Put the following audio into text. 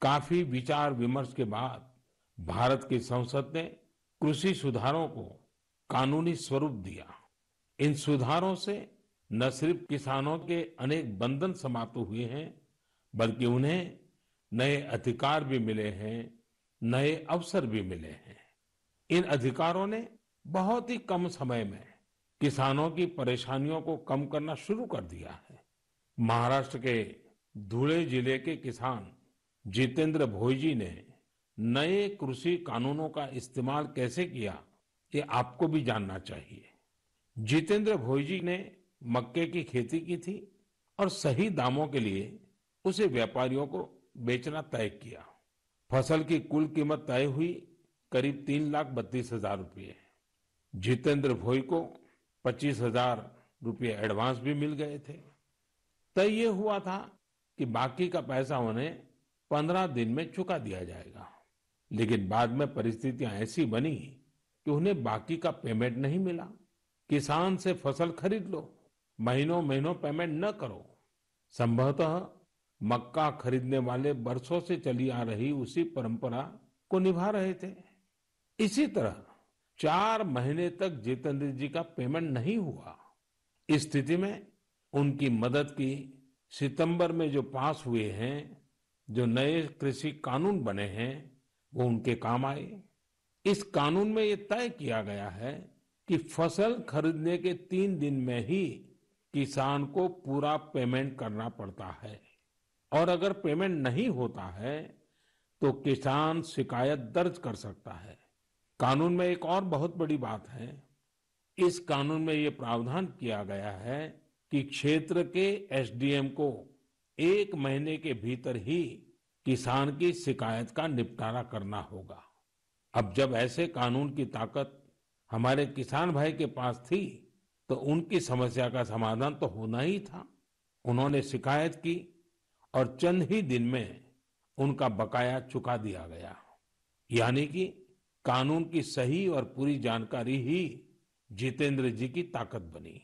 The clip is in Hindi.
काफी विचार विमर्श के बाद भारत की संसद ने कृषि सुधारों को कानूनी स्वरूप दिया। इन सुधारों से न सिर्फ किसानों के अनेक बंधन समाप्त हुए हैं, बल्कि उन्हें नए अधिकार भी मिले हैं, नए अवसर भी मिले हैं। इन अधिकारों ने बहुत ही कम समय में किसानों की परेशानियों को कम करना शुरू कर दिया है। महाराष्ट्र के धुले जिले के किसान जितेंद्र भोई ने नए कृषि कानूनों का इस्तेमाल कैसे किया, ये आपको भी जानना चाहिए। जितेंद्र भोई ने मक्के की खेती की थी और सही दामों के लिए उसे व्यापारियों को बेचना तय किया। फसल की कुल कीमत तय हुई करीब 3,32,000 रुपये। जितेंद्र भोई को 25,000 रुपये एडवांस भी मिल गए थे। तय ये हुआ था कि बाकी का पैसा उन्हें 15 दिन में चुका दिया जाएगा। लेकिन बाद में परिस्थितियां ऐसी बनी कि उन्हें बाकी का पेमेंट नहीं मिला। किसान से फसल खरीद लो, महीनों महीनों पेमेंट न करो। संभवतः मक्का खरीदने वाले बरसों से चली आ रही उसी परंपरा को निभा रहे थे। इसी तरह 4 महीने तक जितेंद्र जी का पेमेंट नहीं हुआ। इस स्थिति में उनकी मदद की सितंबर में जो पास हुए हैं, जो नए कृषि कानून बने हैं, वो उनके काम आए। इस कानून में ये तय किया गया है कि फसल खरीदने के 3 दिन में ही किसान को पूरा पेमेंट करना पड़ता है और अगर पेमेंट नहीं होता है तो किसान शिकायत दर्ज कर सकता है। कानून में एक और बहुत बड़ी बात है। इस कानून में ये प्रावधान किया गया है कि क्षेत्र के एसडीएम को 1 महीने के भीतर ही किसान की शिकायत का निपटारा करना होगा। अब जब ऐसे कानून की ताकत हमारे किसान भाई के पास थी, तो उनकी समस्या का समाधान तो होना ही था। उन्होंने शिकायत की और चंद ही दिन में उनका बकाया चुका दिया गया। यानी कि कानून की सही और पूरी जानकारी ही जितेंद्र जी की ताकत बनी।